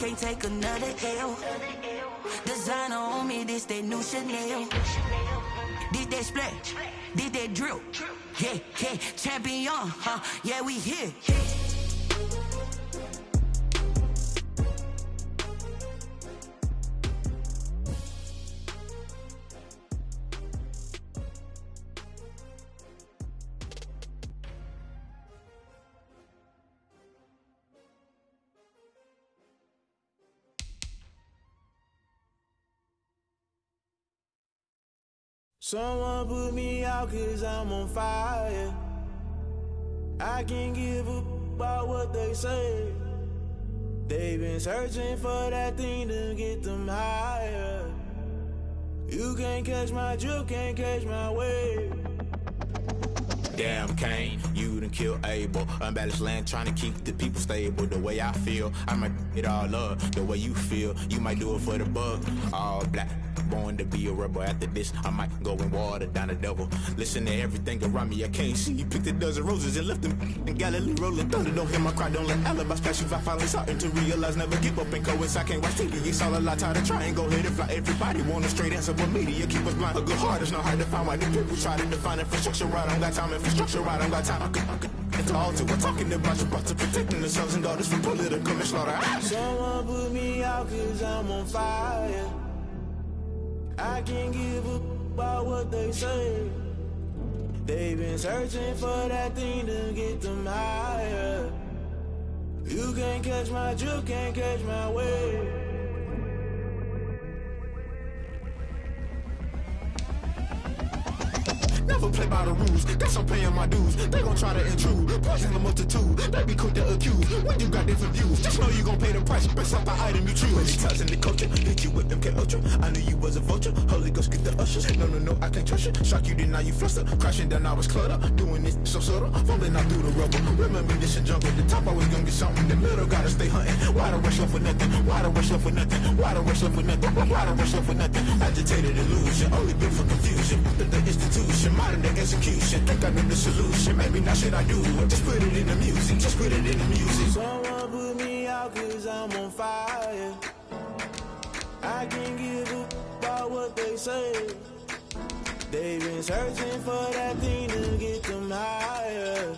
can't take another L. Designer on me, this that new Chanel. Did that splash, did that drill. Yeah, yeah, champion, huh? Yeah, we here. Someone put me out 'cause I'm on fire. I can't give a about what they say. They've been searching for that thing to get them higher. You can't catch my drift, can't catch my wave. Damn, Kane, you done killed Abel. Unbalanced land, trying to keep the people stable. The way I feel, I might it all up. The way you feel, you might do it for the bug. All black, born to be a rebel. After this, I might go and water down the devil. Listen to everything around me, I can't see. Picked a dozen roses and left them in Galilee rolling thunder. Don't hear my cry, don't let alibis pass you. I finally starting to realize, never give up and coast. I can't watch TV, it's all a lot. Tired of trying, go ahead and fly. Everybody want a straight answer, but media keep us blind. A good heart is not hard to find. Why the people try to define infrastructure right? I don't got time, infrastructure right, I don't got time. I could it's all to we're talking about your to protecting the sons and daughters from political manslaughter. Someone put me out 'cause I'm on fire. I can't give a about what they say. They've been searching for that thing to get them higher. You can't catch my drift, can't catch my wave. Never play by the rules, guess I'm paying my dues. They gon' try to intrude, poison the multitude. They be quick to accuse, when you got different views. Just know you gon' pay the price, based off the item you choose. Many times in the culture, hit you with MK Ultra. I knew you was a vulture, Holy Ghost get the ushers. No, I can't trust you. Shock you, then now you fluster. Crashing down, I was cluttered. Doing this so subtle, falling out through the rubble. Remember this and jungle, the top always gonna get something. The middle gotta stay hunting. Why the rush left with nothing? Why the rush left with nothing? Why the rush left with nothing? Why the rush left with nothing? Agitated illusion, only built for confusion. The institution, modern day execution. Think I know the solution. Maybe not shit I do. Just put it in the music. Just put it in the music. Someone put me out 'cause I'm on fire. I can't give a about what they say. They've been searching for that thing to get them higher.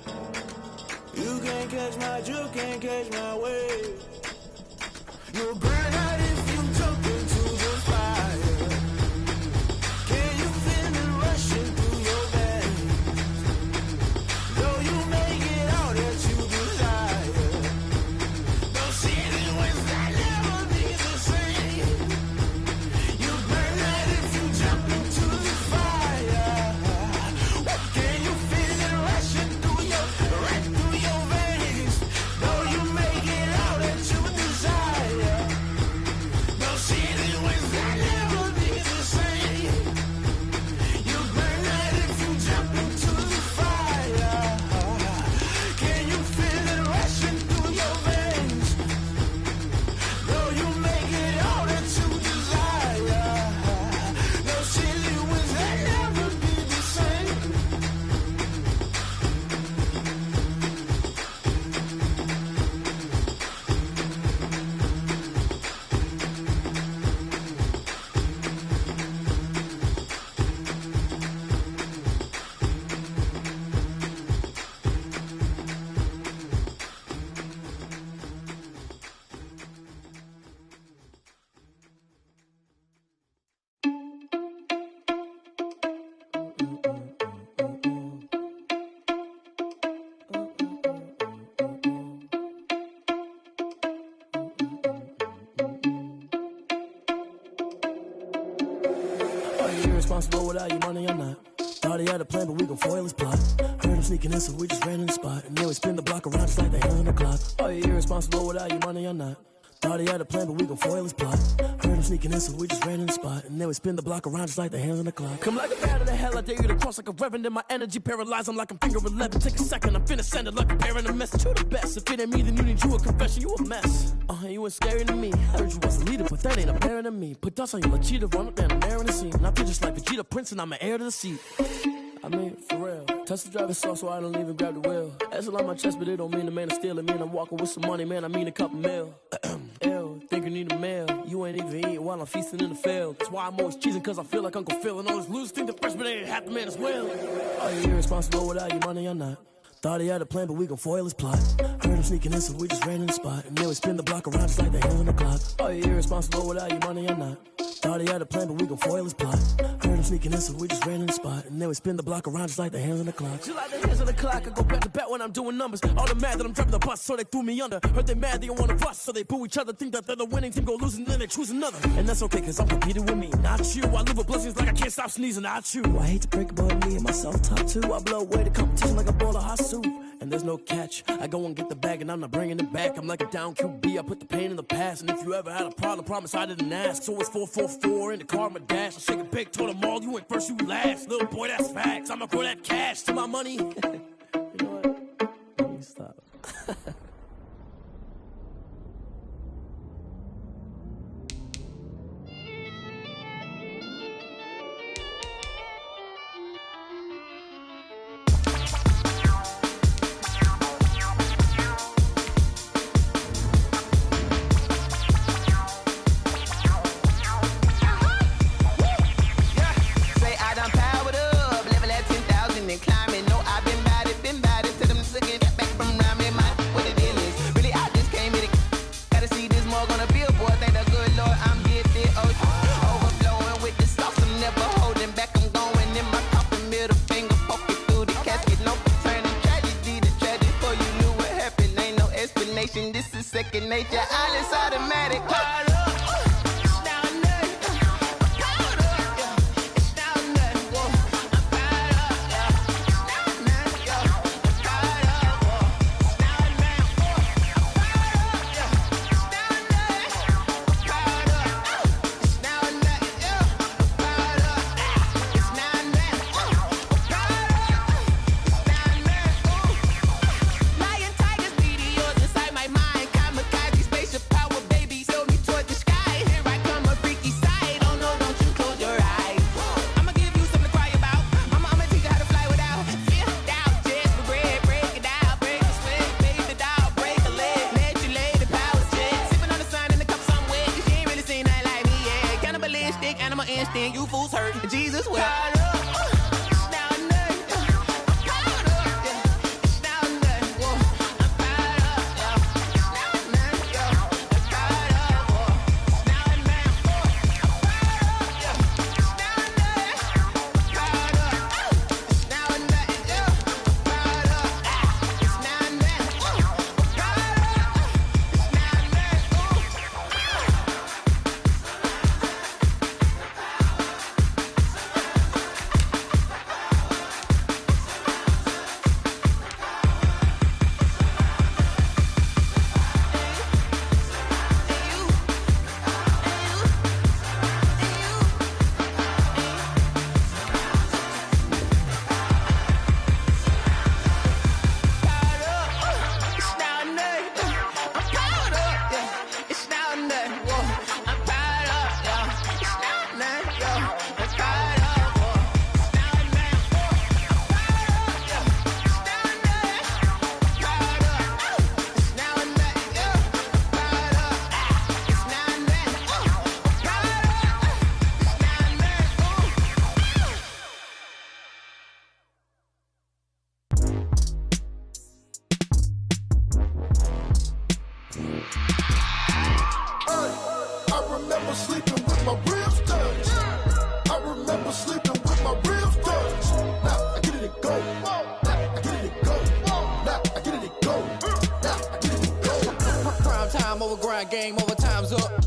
You can't catch my drift, can't catch my wave. You'll burn out if you jump into the fire. Can you feel it rushing through your veins? Though you make it all that you desire. Those feelings will never be the same. You burn out if you jump into the fire. Can you feel it rushing through your veins? Though you make it all that you desire. Those feelings will never be the same. You burn out if you jump into the fire. Can you feel it rushing through your veins? Though you make it all that you desire. Those feelings will never be the same. Are you irresponsible without your money or not? Thought he had a plan, but we gon' foil his plot. Heard him sneaking in, so we just ran in the spot. And then we spin the block around just like the hand on the clock. Are you irresponsible without your money or not? Thought he had a plan, but we gon' foil his plot. Heard him sneaking in, so we just ran in the spot. And then we spin the block around just like the hands on the clock. Come like a bat of the hell, I dare you to cross like a reverend. In my energy paralyzed, I'm like I'm finger 11. Take a second, I'm finna send it like a parent a message. You the best, if it ain't me, then you need you a confession. You a mess, you ain't scary to me. Heard you was a leader, but that ain't apparent to me. Put dust on you like Cheetah, run up down, I'm air in the scene. And I feel just like Vegeta Prince, and I'm an heir to the seat. I mean, for real. Touch the driver's soft, so I don't even grab the wheel. That's on my chest, but it don't mean the man is stealing. Mean I'm walking with some money, man, I mean a couple mil. Ew, think bank or need the mail. You ain't even eating while I'm feasting in the field. That's why I'm always cheesing, cause I feel like Uncle Phil. And all those losers think the freshman ain't half the man as well. Are you irresponsible without your money or not? Thought he had a plan, but we gon' foil his plot. Heard him sneaking in, so we just ran in the spot. And then we spin the block around just like the hand on the clock. Are you irresponsible without your money or not? Thought he had a plan, but we gon' foil his plot. Heard him sneaking in, so we just ran in the spot. And then we spin the block around just like the hands on the clock. Just like the hands on the clock, I go back to back when I'm doing numbers. All the mad that I'm driving the bus, so they threw me under. Heard they mad, they don't wanna bust, so they boo each other. Think that they're the winning team, go losing, then they choose another. And that's okay, cause I'm competing with me, not you. I live with blessings like I can't stop sneezing, not you. I hate to break about me and myself top two. I blow away the competition like a bowl of hot soup. And there's no catch. I go and get the bag and I'm not bringing it back. I'm like a down QB, I put the pain in the past. And if you ever had a problem, promise I didn't ask. So it's 444 in the car, my dash. I shake a big, told them all, you went first, you last. Little boy, that's facts. I'ma grow that cash to my money. You know what? Let me stop. This is second nature, all is automatic. You fools hurt. Jesus will. Game over, time's up.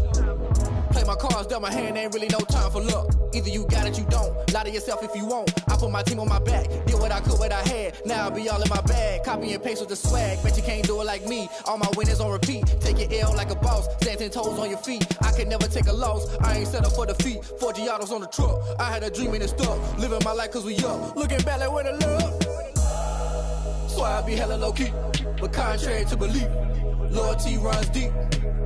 Play my cards, dealt my hand, ain't really no time for luck. Either you got it, you don't. Lie to yourself if you won't. I put my team on my back, did what I could, what I had. Now I'll be all in my bag, copy and paste with the swag. Bet you can't do it like me. All my winners on repeat. Take your L like a boss, stand 10 toes on your feet. I can never take a loss, I ain't set up for defeat. 4 Giottos on the truck, I had a dream and it stuck. Living my life cause we up, looking back like where the love. So I be hella low key, but contrary to belief, loyalty runs deep.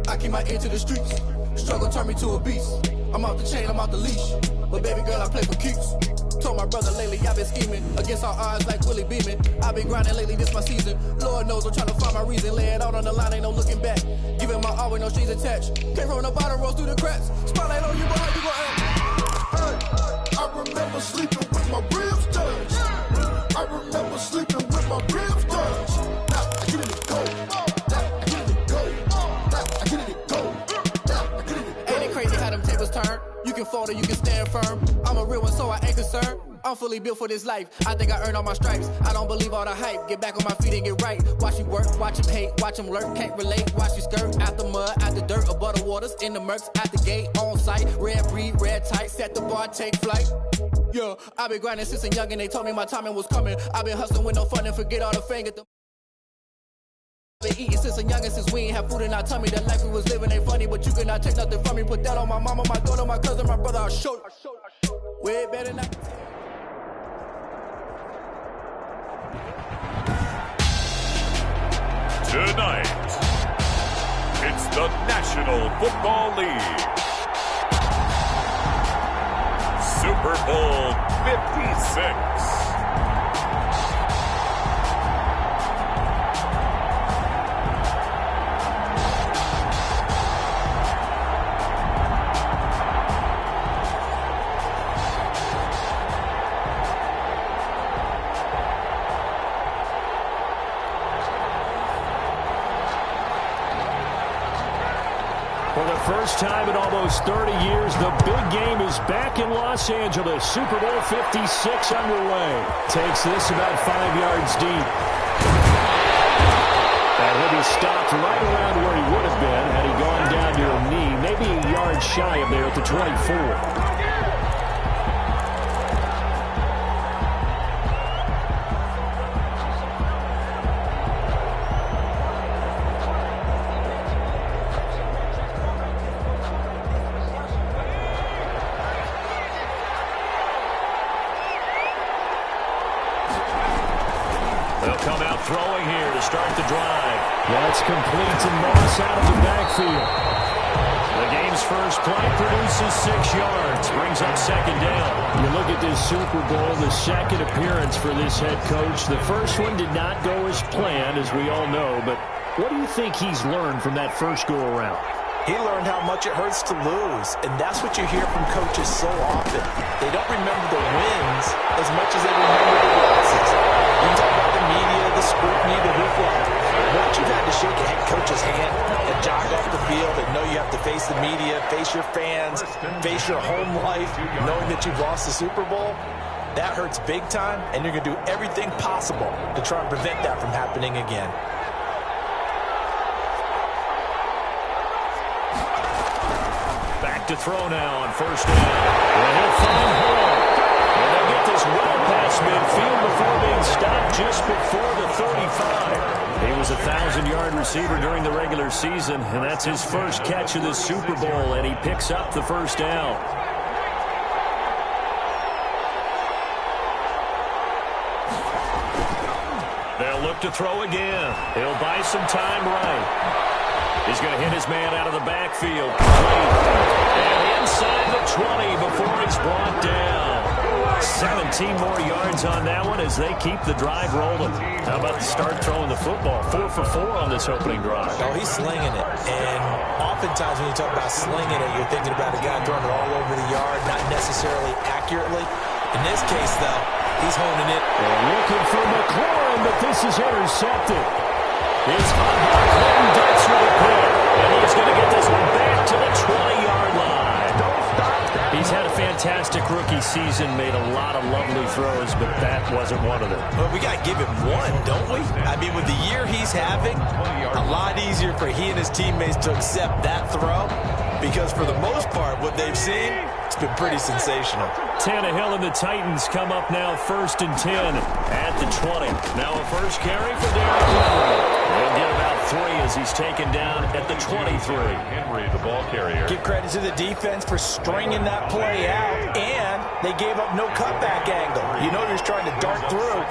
I keep my ear to the streets. Struggle turned me to a beast. I'm off the chain, I'm off the leash. But baby girl, I play for keeps. Told my brother lately, I've been scheming against all odds like Willie Beeman. I've been grinding lately, this my season. Lord knows I'm trying to find my reason. Lay it out on the line, ain't no looking back. Giving my all Always no strings attached. Came from the bottom, rose through the cracks. Spotlight on you, but how you gon' act? Hey, I remember sleeping with my ribs touched. I remember sleeping with my ribs touched. Now I get it go. Now I get it go. Now I get it go. Now I get it go. Ain't it crazy how them tables turn? You can fold or you can stand firm. I'm a real one, so I ain't concerned. I'm fully built for this life. I think I earned all my stripes. I don't believe all the hype. Get back on my feet and get right. Watch you work, watch him hate, watch him lurk. Can't relate, watch you skirt. Out the mud, out the dirt, above the waters, in the murks, at the gate, on site. Red breed, red tight, set the bar, take flight. Yeah, I been grinding since a young and they told me my timing was coming. I been hustling with no fun and forget all the fame. Get the been eating since a youngin', since we ain't have food in our tummy. The life we was living ain't funny, but you cannot take nothing from me. Put that on my mama, my daughter, my cousin, my brother. I'll show you. Way better than I can tell. Tonight, it's the National Football League Super Bowl 56. For the first time in almost 30 years, the big game is back in Los Angeles. Super Bowl 56 underway. Takes this about 5 yards deep. And he'll be stopped right around where he would have been had he gone down to a knee. Maybe a yard shy of there at the 24. Come out throwing here to start the drive. That's complete to Moss out of the backfield. The game's first play produces 6 yards, brings up second down. You look at this Super Bowl, the second appearance for this head coach. The first one did not go as planned, as we all know, but what do you think he's learned from that first go-around? He learned how much it hurts to lose, and that's what you hear from coaches so often. They don't remember the wins as much as they remember the losses. You talk about the media, the scrutiny, the hoopla. Once you've had to shake a head coach's hand and jog off the field and know you have to face the media, face your fans, face your home life, knowing that you've lost the Super Bowl, that hurts big time, and you're going to do everything possible to try and prevent that from happening again. To throw now on first down. And he'll find Hall. And they'll get this well past midfield before being stopped just before the 35. He was a 1,000-yard receiver during the regular season, and that's his first catch of the Super Bowl, and he picks up the first down. They'll look to throw again. He'll buy some time right. He's going to hit his man out of the backfield. And inside the 20 before he's brought down. 17 more yards on that one as they keep the drive rolling. How about the start throwing the football? 4 for 4 on this opening drive. Oh, he's slinging it. And oftentimes when you talk about slinging it, you're thinking about a guy throwing it all over the yard, not necessarily accurately. In this case, though, he's holding it. And looking for McLaurin, but this is intercepted. It's Clinton Dutz with a pick, and he's going to get this one back to the 20-yard line. He's had a fantastic rookie season, made a lot of lovely throws, but that wasn't one of them. Well, we got to give him one, don't we? I mean, with the year he's having, a lot easier for he and his teammates to accept that throw, because for the most part, what they've seen, it's been pretty sensational. Tannehill and the Titans come up now 1st and 10 at the 20. Now a first carry for Derrick Henry. He'll get about 3 as he's taken down at the 23. Henry, the ball carrier. Give credit to the defense for stringing that play out, and they gave up no cutback angle. You know he's trying to dart through.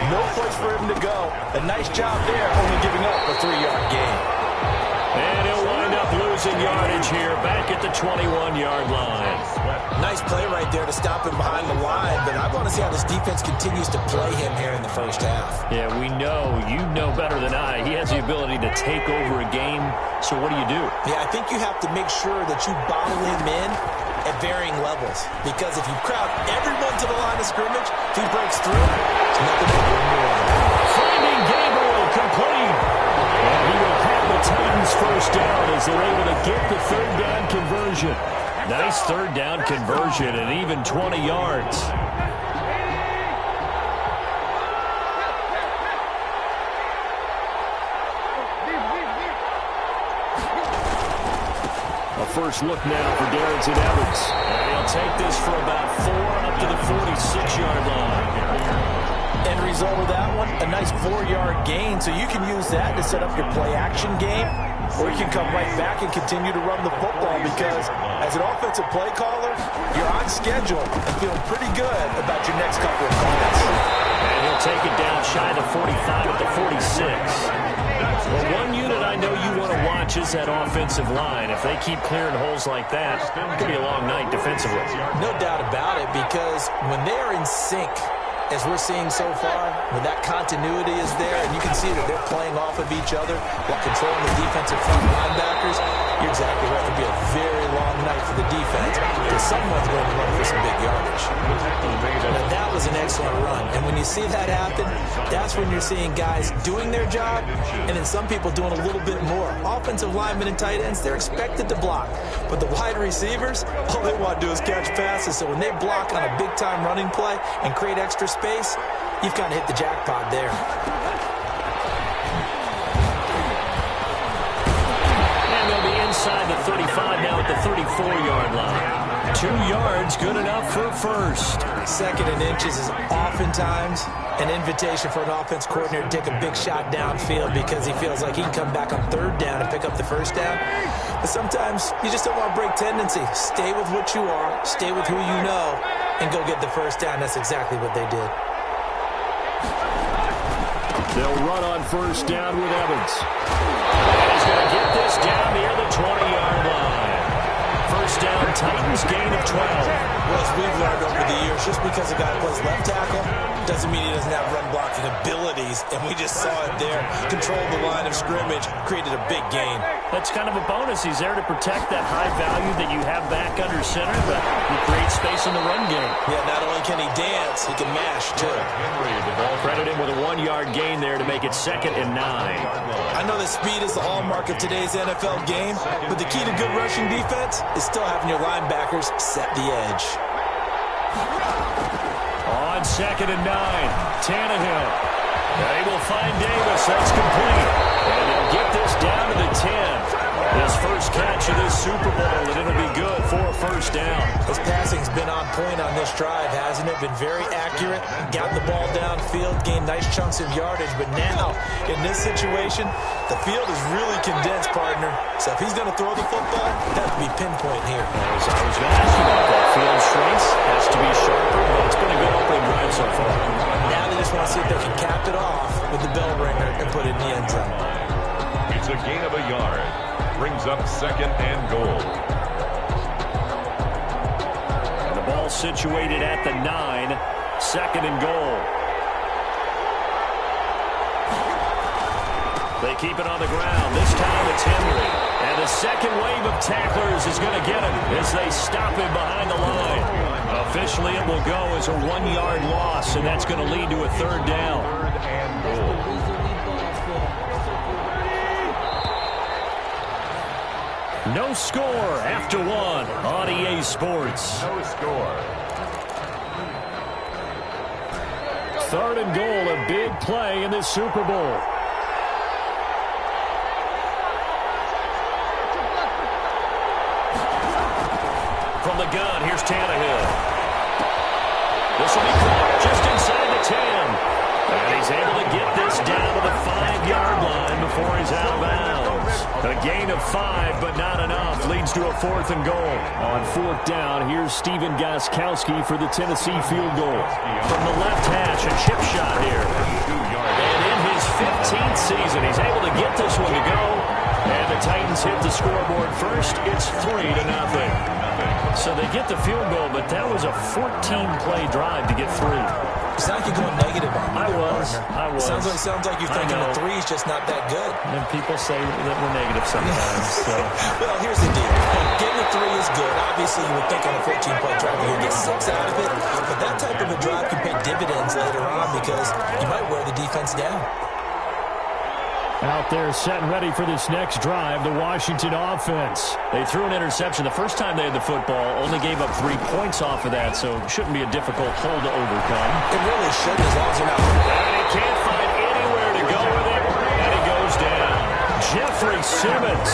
No place for him to go. A nice job there, only giving up a 3-yard gain. And he'll wind up losing yardage here back at the 21-yard line. Nice play right there to stop him behind the line, but I want to see how this defense continues to play him here in the first half. Yeah, we know, you know better than I, he has the ability to take over a game, So what do you do? Yeah, I think you have to make sure that you bottle him in at varying levels. Because if you crowd everyone to the line of scrimmage, if he breaks through, there's nothing to do. Finding Gabriel complete. And he will have the Titans first down as they're able to get the third down conversion. Nice third down conversion and even 20 yards. A first look now for Darrington Evans. And he'll take this for about 4 up to the 46-yard line. End result of that one, a nice 4-yard gain. So you can use that to set up your play-action game, or you can come right back and continue to run the football because as an offensive play caller, you're on schedule and feeling pretty good about your next couple of calls. And he'll take it down shy of the 45 at the 46. Well, one unit I know you want to watch is that offensive line. If they keep clearing holes like that, it could be a long night defensively. No doubt about it, because when they're in sync, as we're seeing so far, when that continuity is there and you can see that they're playing off of each other while controlling the defensive front linebackers, you're exactly right. It'll be a very long night for the defense because someone's going to run for some big yardage. Now, that was an excellent run. And when you see that happen, that's when you're seeing guys doing their job and then some people doing a little bit more. Offensive linemen and tight ends, they're expected to block. But the wide receivers, all they want to do is catch passes. So when they block on a big-time running play and create extra space, you've kind of hit the jackpot there. And they'll be inside the 35 now at the 34-yard line. 2 yards, good enough for first. Second and inches is oftentimes an invitation for an offense coordinator to take a big shot downfield because he feels like he can come back on third down and pick up the first down. But sometimes you just don't want to break tendency. Stay with what you are, stay with who you know, and go get the first down. That's exactly what they did. They'll run on first down with Evans. And he's going to get this down near the 20-yard line. First down, Titans gain of 12. Well, as we've learned over the years, just because a guy plays left tackle doesn't mean he doesn't have run blocking abilities, and we just saw it there. Controlled the line of scrimmage, created a big gain. That's kind of a bonus. He's there to protect that high value that you have back under center, but he creates space in the run game. Yeah, not only can he dance, he can mash, too. Credit him with a 1-yard gain there to make it 2nd and 9. I know that speed is the hallmark of today's NFL game, but the key to good rushing defense is still having your linebackers set the edge. On 2nd and 9, Tannehill. They will find Davis. That's complete. And they'll get this down to the 10. His first catch of this Super Bowl, and it'll be good for a first down. His passing's been on point on this drive, hasn't it? Been very accurate, gotten the ball downfield, gained nice chunks of yardage. But now, in this situation, the field is really condensed, partner. So if he's going to throw the football, that would be pinpoint here. As I was going to ask you about that, field shrinks, has to be sharper, but it's been a good opening drive so far. Now they just want to see if they can cap it off with the bell ringer and put it in the end zone. It's a gain of a yard. Brings up 2nd and goal. And the ball situated at the 9, 2nd and goal. They keep it on the ground. This time it's Henry. And the second wave of tacklers is going to get him as they stop him behind the line. Officially, it will go as a 1-yard loss, and that's going to lead to a 3rd down. 3rd and goal. No score after 1 on EA Sports. No score. 3rd and goal, a big play in this Super Bowl. From the gun, here's Tannehill. This will be caught just inside the 10. And he's able to get this down to the 5-yard line before he's out of bounds. A gain of 5, but not enough. Leads to a 4th and goal. On 4th down, here's Stephen Gostkowski for the Tennessee field goal. From the left hash, a chip shot here. And in his 15th season, he's able to get this one to go. And the Titans hit the scoreboard first. It's 3-0. So they get the field goal, but that was a 14-play drive to get 3. You sound like you're going negative on me. I was. Sounds like you're thinking the three is just not that good. And people say that we're negative sometimes. So. Well, here's the deal. Getting a three is good. Obviously, you would think on a 14-point drive you're going to get 6 out of it. But that type of a drive can pay dividends later on because you might wear the defense down. Out there set and ready for this next drive, the Washington offense. They threw an interception the first time they had the football, only gave up 3 points off of that, so it shouldn't be a difficult hole to overcome. It really shouldn't as long as you're not. And he can't find anywhere to go with it, and he goes down. Jeffrey Simmons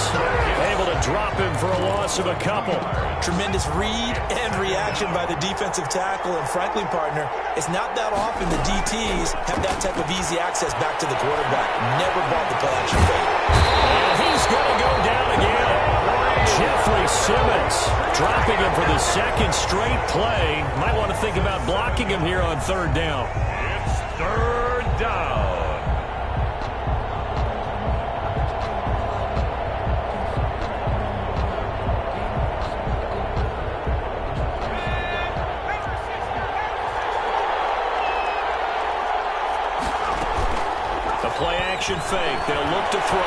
able to drop him for a loss of a couple. Tremendous read and reaction by the defensive tackle, and frankly, partner, it's not that often the DTs have that type of easy access back to the quarterback. Never bought the play action fake. And he's going to go down again. Jeffrey Simmons dropping him for the second straight play. Might want to think about blocking him here on third down. It's third down. Play action fake. They'll look to throw.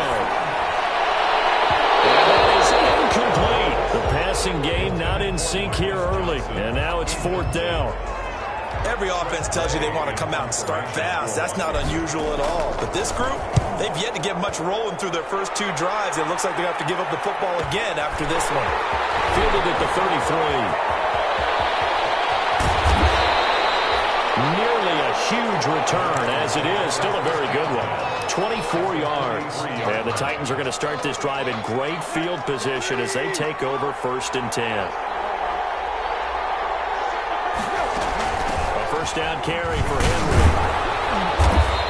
And that is incomplete. The passing game not in sync here early. And now it's fourth down. Every offense tells you they want to come out and start fast. That's not unusual at all. But this group, they've yet to get much rolling through their first 2 drives. It looks like they have to give up the football again after this one. Fielded at the 33. Nearly a huge return, as it is. Still a very good one. 24 yards. And the Titans are going to start this drive in great field position as they take over 1st and 10. A first down carry for Henry.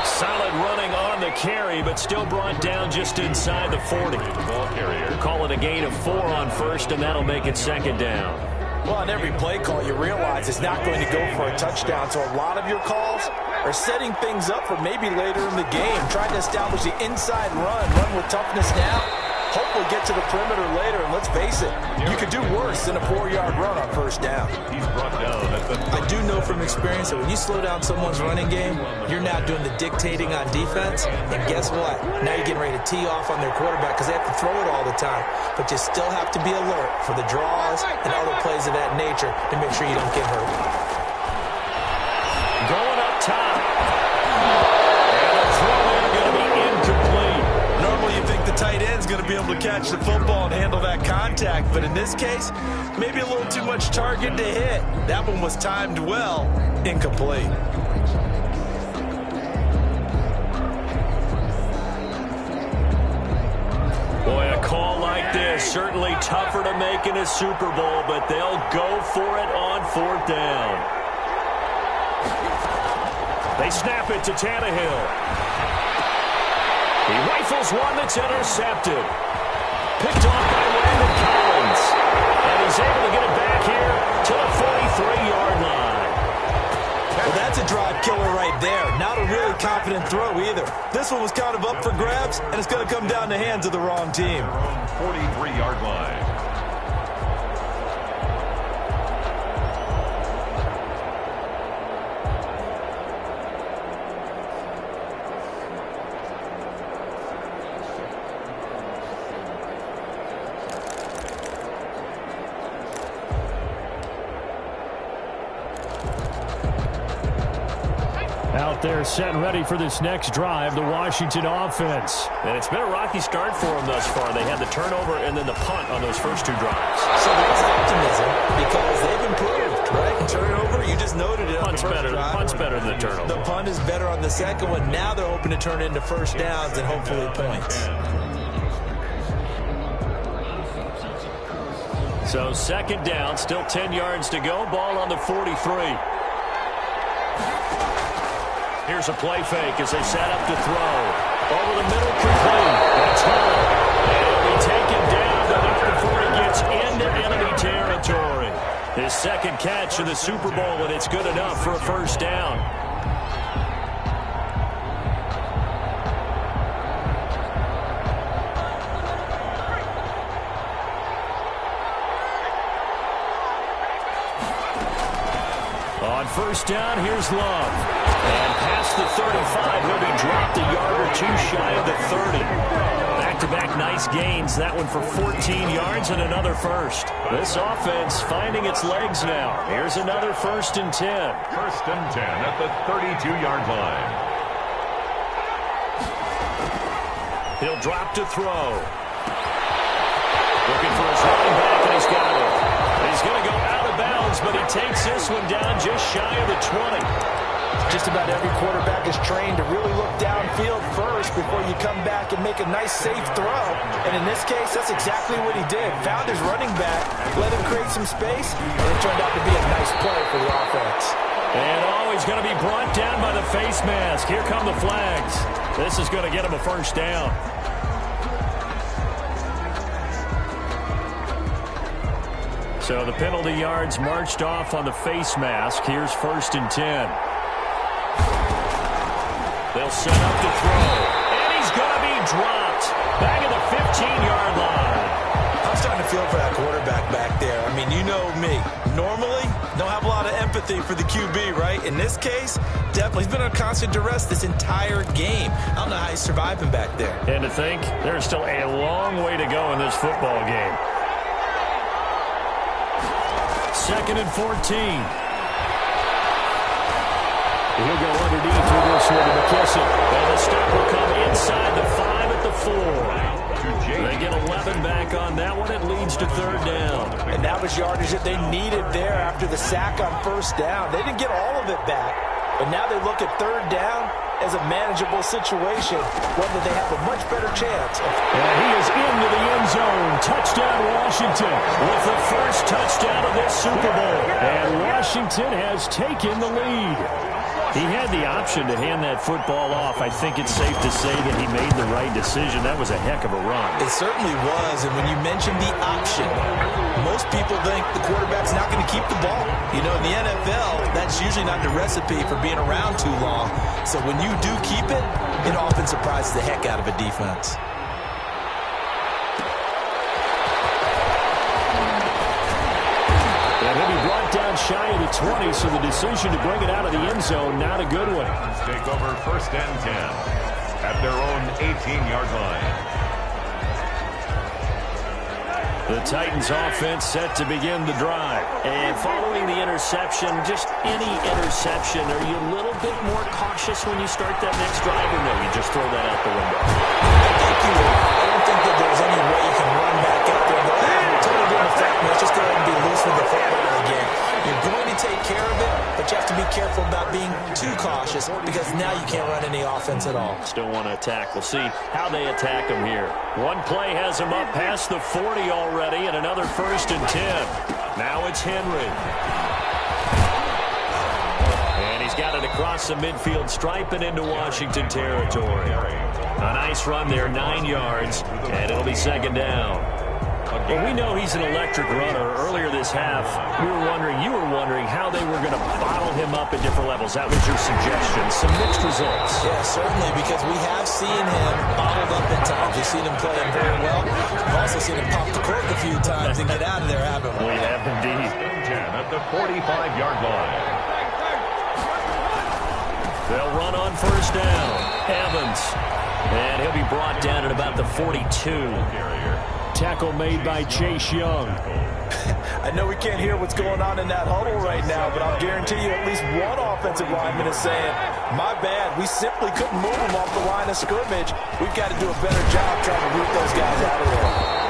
Solid running on the carry, but still brought down just inside the 40. Ball carrier. Call it a gain of 4 on first, and that'll make it 2nd down. Well, on every play call, you realize it's not going to go for a touchdown. So a lot of your calls are setting things up for maybe later in the game, trying to establish the inside run with toughness now. Hopefully get to the perimeter later, and let's face it, you could do worse than a 4-yard run on first down. He's brought down. I do know from experience that when you slow down someone's running game, you're now doing the dictating on defense, and guess what? Now you're getting ready to tee off on their quarterback because they have to throw it all the time. But you still have to be alert for the draws and other plays of that nature to make sure you don't get hurt. Going up top. And the throw in going to be incomplete. Normally you think the tight end's going to be able to catch the football and handle that contact, but in this case, maybe a little too much target to hit. That one was timed well, incomplete. Boy, a call like this, certainly tougher to make in a Super Bowl, but they'll go for it on 4th down. They snap it to Tannehill. He rifles one that's intercepted. Picked off by Landon Collins. And he's able to get it back here to the 43-yard line. Well, that's a drive killer right there. Not a really confident throw either. This one was kind of up for grabs, and it's going to come down the hands of the wrong team. 43-yard line. Out there set and ready for this next drive, the Washington offense. And it's been a rocky start for them thus far. They had the turnover and then the punt on those first 2 drives. So there's optimism because they've improved, right? Turnover, you just noted it. Punt's better than the turnover. The punt is better on the second one. Now they're hoping to turn it into first downs and hopefully points. So 2nd down, still 10 yards to go. Ball on the 43. Here's a play fake as they set up to throw. Over the middle, complete. That's home. And it'll be taken down, but not before he gets into enemy territory. His 2nd catch of the Super Bowl, and it's good enough for a first down. On On first down, here's Love. And past the 35, he'll be dropped a yard or two shy of the 30. Back-to-back nice gains. That one for 14 yards and another first. This offense finding its legs now. Here's another 1st and 10. 1st and 10 at the 32-yard line. He'll drop to throw. Looking for his running back, and he's got it. He's going to go out of bounds, but he takes this one down just shy of the 20. Just about every quarterback is trained to really look downfield first before you come back and make a nice, safe throw. And in this case, that's exactly what he did. Found his running back, let him create some space, and it turned out to be a nice play for the offense. And he's going to be brought down by the face mask. Here come the flags. This is going to get him a first down. So the penalty yards marched off on the face mask. Here's 1st and 10. They'll set up to throw. And he's going to be dropped. Back at the 15-yard line. I'm starting to feel for that quarterback back there. I mean, you know me. Normally, don't have a lot of empathy for the QB, right? In this case, definitely. He's been under constant duress this entire game. I don't know how he's surviving back there. And to think, there's still a long way to go in this football game. 2nd and 14. He'll go underneath with this one to McKissick. And the stop will come inside the 5 at the 4. They get 11 back on that one. It leads to 3rd down. And that was yardage that they needed there after the sack on 1st down. They didn't get all of it back, but now they look at 3rd down as a manageable situation, one that they have a much better chance of. And he is into the end zone. Touchdown, Washington, with the first touchdown of this Super Bowl. And Washington has taken the lead. He had the option to hand that football off. I think it's safe to say that he made the right decision. That was a heck of a run. It certainly was, and when you mention the option, most people think the quarterback's not going to keep the ball. You know, in the NFL, that's usually not the recipe for being around too long. So when you do keep it, it often surprises the heck out of a defense. And he'll be brought down shy of the 20, so the decision to bring it out of the end zone, not a good one. Take over 1st and 10 at their own 18-yard line. The Titans offense set to begin the drive. And following the interception, just any interception, are you a little bit more cautious when you start that next drive, or no, you just throw that out the window? I think you will. I don't think that there's any way you can run back out there and go, turn it into effect, let's just go ahead and be loose with the football again. You're going to take care of it, but you have to be careful about being too cautious because now you can't run any offense at all. Still want to attack. We'll see how they attack him here. One play has him up past the 40 already, and another 1st and 10. Now it's Henry. And he's got it across the midfield stripe and into Washington territory. A nice run there, 9 yards, and it'll be 2nd down. Well, we know he's an electric runner. Earlier this half, you were wondering how they were going to bottle him up at different levels. That was your suggestion. Some mixed results. Yeah, certainly, because we have seen him bottled up at times. We've seen him playing very well. We've also seen him pop the cork a few times and get out of there, haven't we? We have indeed. 10 at the 45-yard line. They'll run on 1st down. Evans. And he'll be brought down at about the 42. Tackle made by Chase Young. I know we can't hear what's going on in that huddle right now, but I'll guarantee you at least one offensive lineman is saying, my bad, we simply couldn't move them off the line of scrimmage. We've got to do a better job trying to root those guys out of there.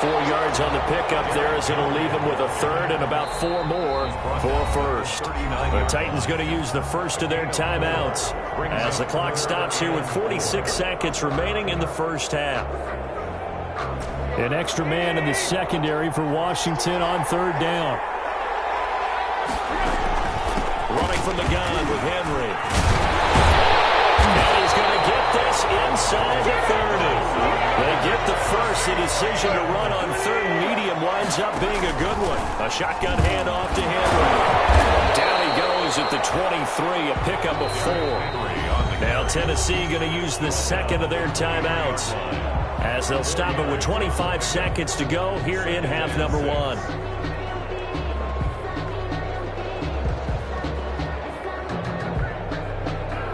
4 yards on the pickup there as it'll leave him with a 3rd and about 4 more for 1st. The Titans going to use the first of their timeouts as the clock stops here with 46 seconds remaining in the first half. An extra man in the secondary for Washington on 3rd down. Running from the gun with Henry. And he's going to get this inside the 30. They get the first. The decision to run on 3rd and medium winds up being a good one. A shotgun handoff to Henry. Down he goes at the 23, a pickup of 4. Now Tennessee going to use the second of their timeouts as they'll stop it with 25 seconds to go here in half number 1.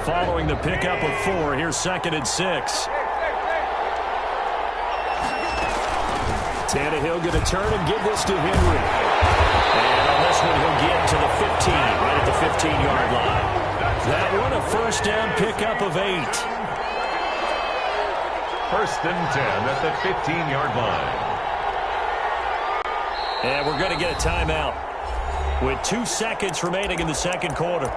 following the pickup of 4. Here's 2nd and 6. Tannehill going to turn and give this to Henry. And on this one, he'll get to the 15, right at the 15-yard line. That one, a first down pickup of 8. 1st and 10 at the 15-yard line. And we're going to get a timeout with 2 seconds remaining in the second quarter.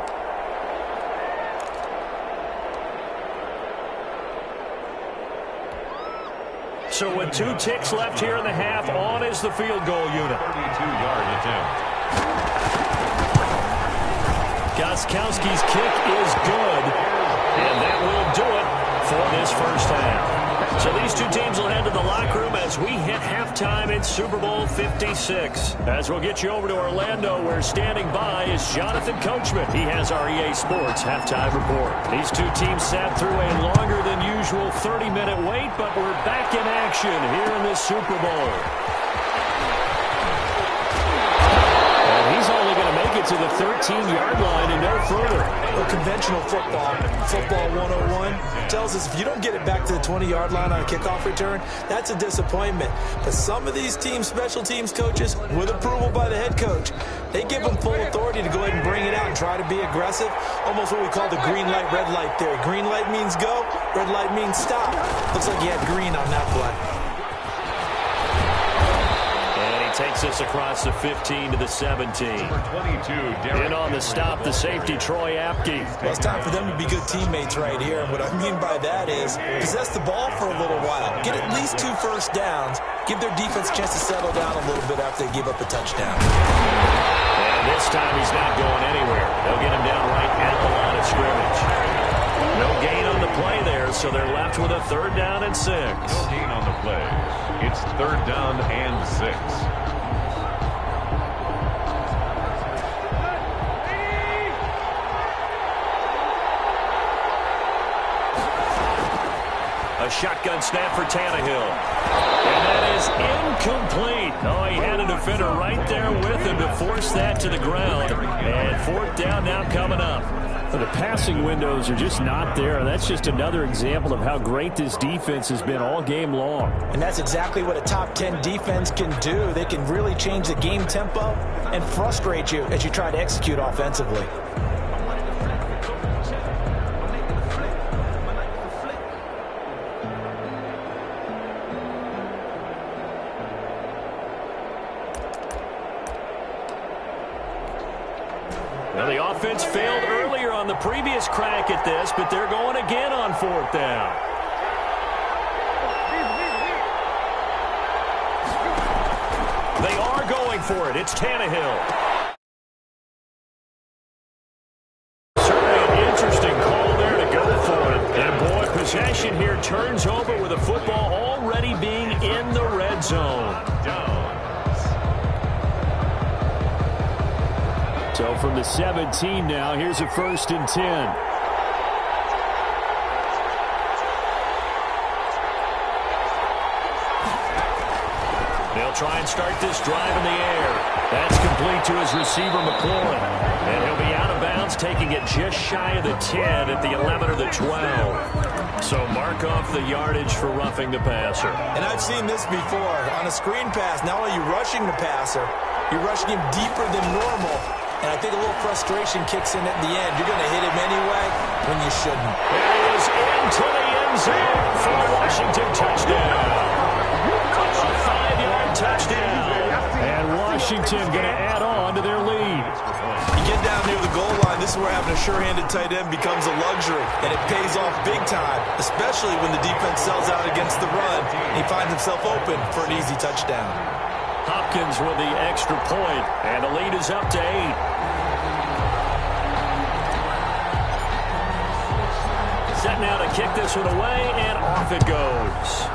So with 2 ticks left here in the half, on is the field goal unit. 32-yard attempt. Gostkowski's kick is good, and that will do it for this first half. So these 2 teams will head to the locker room as we hit halftime in Super Bowl 56. As we'll get you over to Orlando, where standing by is Jonathan Coachman. He has our EA Sports halftime report. These 2 teams sat through a longer than usual 30-minute wait, but we're back in action here in the Super Bowl. And he's only going to make it to the 13-yard line and no further. Well, conventional football 101, tells us if you don't get it back to the 20-yard line on a kickoff return, that's a disappointment. But some of these teams, special teams coaches, with approval by the head coach, they give them full authority to go ahead and bring it out and try to be aggressive. Almost what we call the green light, red light theory. Green light means go, red light means stop. Looks like he had green on that play. Takes us across the 15 to the 17. In on the stop, the safety, Troy Apke. Well, it's time for them to be good teammates right here. And what I mean by that is possess the ball for a little while. Get at least 2 first downs. Give their defense a chance to settle down a little bit after they give up a touchdown. And this time he's not going anywhere. They'll get him down right at the line of scrimmage. No gain on the play there, so they're left with a 3rd down and 6. No gain on the play. It's 3rd down and 6. A shotgun snap for Tannehill. And that is incomplete. Oh, he had a defender right there with him to force that to the ground. And 4th down now coming up. The passing windows are just not there. That's just another example of how great this defense has been all game long. And that's exactly what a top 10 defense can do. They can really change the game tempo and frustrate you as you try to execute offensively. Now, the offense failed earlier on the previous crack at this, but they're going again on 4th down. They are going for it. It's Tannehill. Certainly an interesting call there to go for it. And, boy, possession here turns over with the football already being in the red zone. So from the 17 now, here's a 1st and 10. They'll try and start this drive in the air. That's complete to his receiver, McLaurin. And he'll be out of bounds, taking it just shy of the 10 at the 11 or the 12. So mark off the yardage for roughing the passer. And I've seen this before. On a screen pass, not only are you rushing the passer, you're rushing him deeper than normal. And I think a little frustration kicks in at the end. You're going to hit him anyway when you shouldn't. There he is into the end zone for a Washington touchdown. A 5-yard touchdown. And Washington going to add on to their lead. You get down near the goal line, this is where having a sure-handed tight end becomes a luxury. And it pays off big time, especially when the defense sells out against the run. And he finds himself open for an easy touchdown. Hopkins with the extra point, and the lead is up to 8. Set now to kick this one away, and off it goes.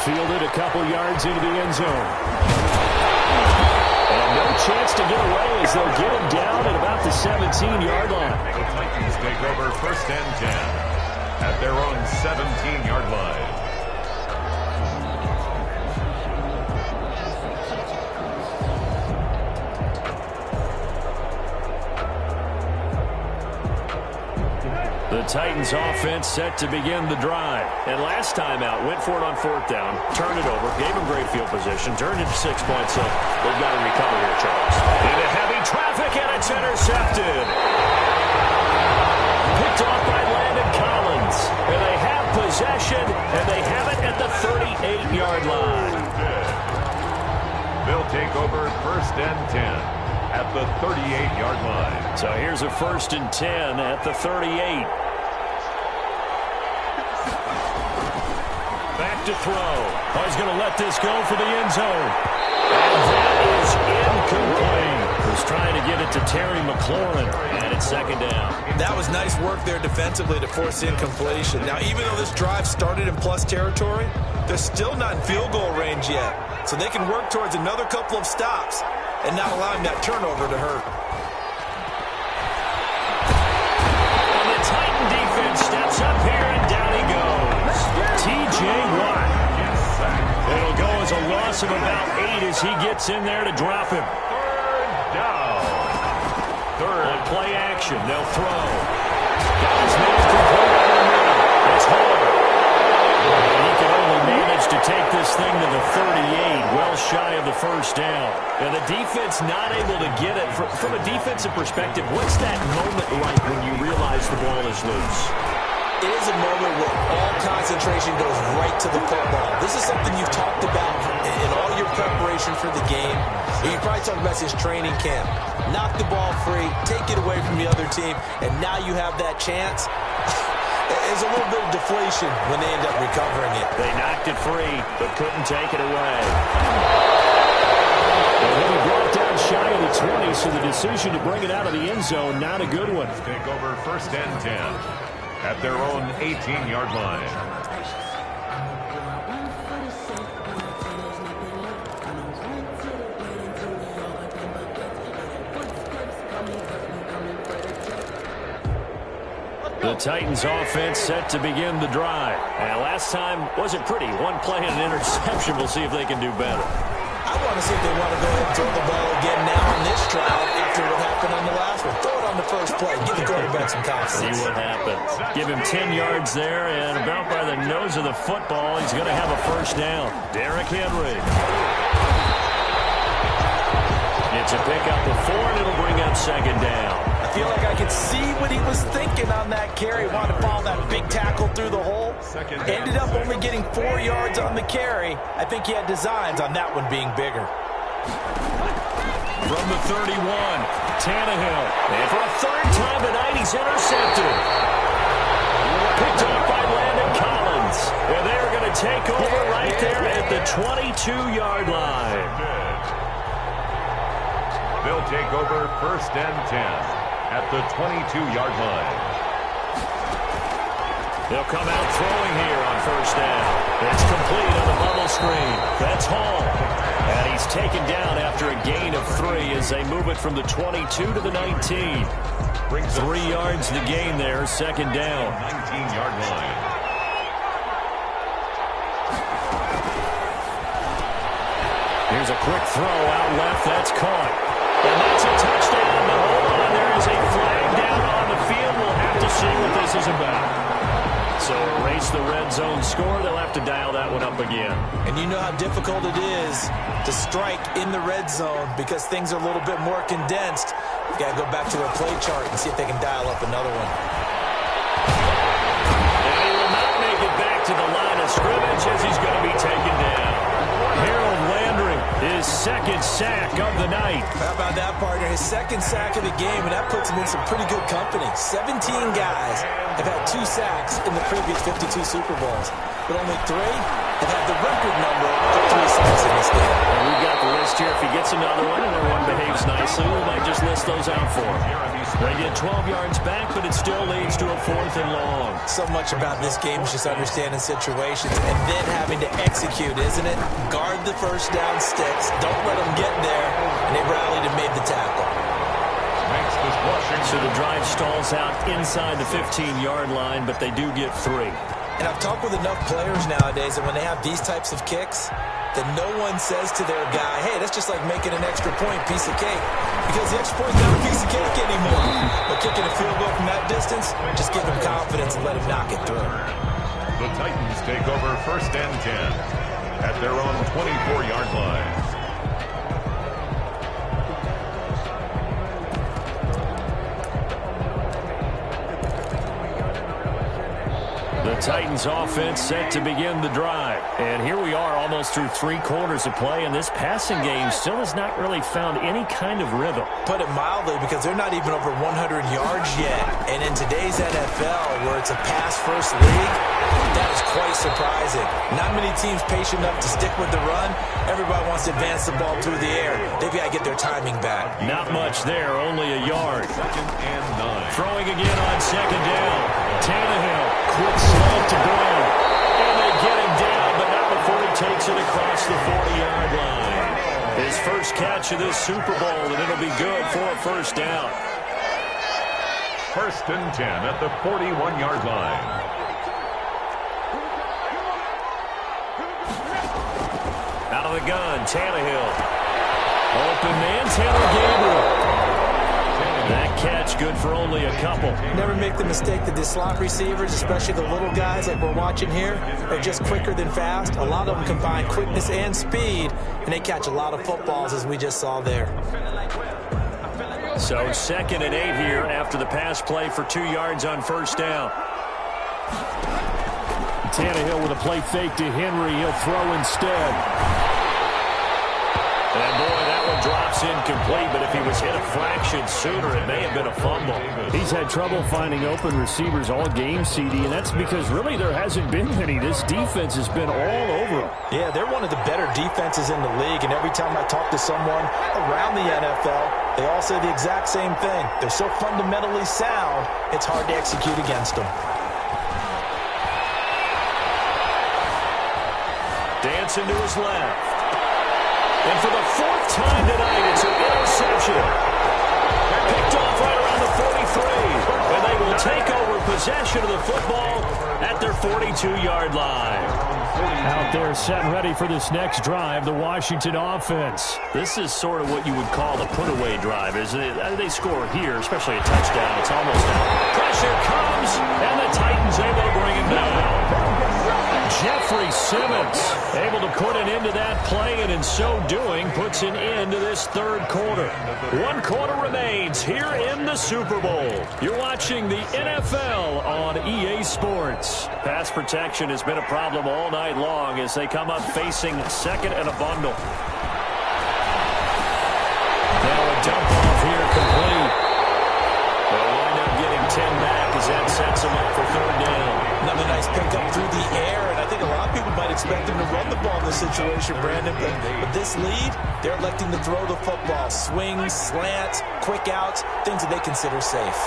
Fielded a couple yards into the end zone. And no chance to get away as they'll get him down at about the 17-yard line. The Titans take over 1st and 10 at their own 17-yard line. Titans offense set to begin the drive. And last time out, went for it on fourth down, turned it over, gave him great field position, turned into 6 points. So they've got to recover here, Charles. Into heavy traffic, and it's intercepted. Picked off by Landon Collins. And they have possession, and they have it at the 38-yard line. They'll take over 1st and 10 at the 38-yard line. So here's a 1st and 10 at the 38. Back to throw. Oh, he's going to let this go for the end zone. And that is incomplete. Was trying to get it to Terry McLaurin, and it's 2nd down. That was nice work there defensively to force incompletion. Now, even though this drive started in plus territory, they're still not in field goal range yet. So they can work towards another couple of stops and not allowing that turnover to hurt. And the Titan defense steps up here, and down he goes. T.J. Watt. It'll go as a loss of about 8 as he gets in there to drop him. 3rd down. On play action, they'll throw. Got his man complete over the middle. It's Hall. And he can only manage to take this thing to the 38, well shy of the 1st down. And the defense not able to get it. From a defensive perspective, what's that moment like when you realize the ball is loose? It is a moment where all concentration goes right to the football. This is something you've talked about in all your preparation for the game. And you probably talked about since training camp. Knock the ball free, take it away from the other team, and now you have that chance. There's a little bit of deflation when they end up recovering it. They knocked it free, but couldn't take it away. He'll be brought down shy of the 20, so the decision to bring it out of the end zone, not a good one. Take over 1st and 10 at their own 18-yard line. The Titans offense set to begin the drive. And last time wasn't pretty. One play and an interception. We'll see if they can do better. I want to see if they want to go ahead and throw the ball again now on this drive after what happened on the last one. Throw it on the first play. Give the quarterback some confidence. See what happens. Give him 10 yards there, and about by the nose of the football, he's going to have a 1st down. Derrick Henry. It's a pickup of 4, and it'll bring up 2nd down. I feel like I could see what he was thinking on that carry. Wanted to follow that big tackle through the hole. Ended up only getting 4 yards on the carry. I think he had designs on that one being bigger. From the 31, Tannehill. And for a 3rd time tonight, he's intercepted. Picked off by Landon Collins. And they're going to take over right there at the 22-yard line. They'll take over 1st and 10 at the 22-yard line. They'll come out throwing here on 1st down. It's complete on the bubble screen. That's Hall. And he's taken down after a gain of 3 as they move it from the 22 to the 19. 3 yards to gain there, 2nd down. 19-yard line. Here's a quick throw out left. That's caught. And that's a touchdown. But hold on, there is a flag down on the field. We'll have to see what this is about. So erase the red zone score. They'll have to dial that one up again. And you know how difficult it is to strike in the red zone because things are a little bit more condensed. You've got to go back to their play chart and see if they can dial up another one. And he will not make it back to the line of scrimmage as he's going to be taken down. Harold Landry, his 2nd sack of the night. How about that, partner? His 2nd sack of the game, and that puts him in some pretty good company. 17 guys have had 2 sacks in the previous 52 Super Bowls, but only 3 have had the record number of 3 sacks in this game. And we've got the list here. If he gets another one and everyone behaves nicely, we might just list those out for him. They get 12 yards back, but it still leads to a 4th and long. So much about this game is just understanding situations and then having to execute, isn't it? Guard the 1st down sticks. Don't let them get there. And they rallied and made the tackle. So the drive stalls out inside the 15-yard line, but they do get 3. And I've talked with enough players nowadays that when they have these types of kicks, that no one says to their guy, hey, that's just like making an extra point piece of cake. Because the extra point's not a piece of cake anymore. But kicking a field goal from that distance, just give him confidence and let him knock it through. The Titans take over 1st and 10 at their own 24-yard line. The Titans offense set to begin the drive. And here we are almost through 3 quarters of play, and this passing game still has not really found any kind of rhythm. Put it mildly, because they're not even over 100 yards yet. And in today's NFL, where it's a pass-first league, that is quite surprising. Not many teams patient enough to stick with the run. Everybody wants to advance the ball through the air. They've got to get their timing back. Not much there, only a yard. 2nd and 9. Throwing again on 2nd down. Tannehill, quick slant to Brown. And they get him down, but not before he takes it across the 40-yard line. His first catch of this Super Bowl, and it'll be good for a 1st down. 1st and 10 at the 41-yard line. Out of the gun, Tannehill. Open man, Taylor Gabriel. That catch good for only a couple. Never make the mistake that the slot receivers, especially the little guys like we're watching here, are just quicker than fast. A lot of them combine quickness and speed, and they catch a lot of footballs, as we just saw there. So 2nd and 8 here after the pass play for 2 yards on 1st down. Tannehill with a play fake to Henry. He'll throw instead. And boy, that one drops incomplete, but if he was hit a fraction sooner, it may have been a fumble. He's had trouble finding open receivers all game, CD, and that's because really there hasn't been any. This defense has been all over him. Yeah, they're one of the better defenses in the league, and every time I talk to someone around the NFL, they all say the exact same thing. They're so fundamentally sound, it's hard to execute against them. Dancing to his left. And for the 4th time tonight, it's an interception. Picked off right around the 43. And they will take over possession of the football at their 42-yard line. Out there set ready for this next drive, the Washington offense. This is sort of what you would call the put-away drive, isn't it? They score here, especially a touchdown. It's almost out. Pressure comes, and the Titans able to bring him down. Jeffrey Simmons able to put an end to that play, and in so doing puts an end to this 3rd quarter. 1 quarter remains here in the Super Bowl. You're watching the NFL on EA Sports. Pass protection has been a problem all night long as they come up facing 2nd and a bundle. Now a dump off here complete. They'll wind up getting 10 back as that sets them up for 3rd down. Another nice pickup through the air, and I think a lot of people might expect them to run the ball in this situation, Brandon, but with this lead, they're electing to throw the football. Swings, slants, quick outs, things that they consider safe.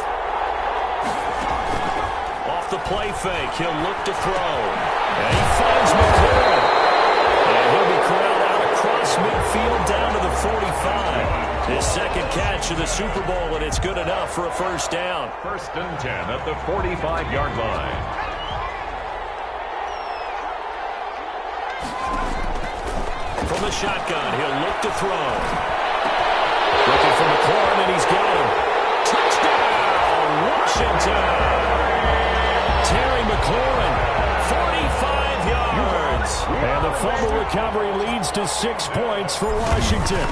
Off the play fake, he'll look to throw. And he finds McLaurin. And he'll be corralled out across midfield down to the 45. His 2nd catch of the Super Bowl, and it's good enough for a 1st down. 1st and 10 at the 45-yard line. From the shotgun, he'll look to throw. Looking for McLaurin, and he's got him. Touchdown, Washington! Terry McLaurin, 45 yards. And the fumble recovery leads to 6 points for Washington.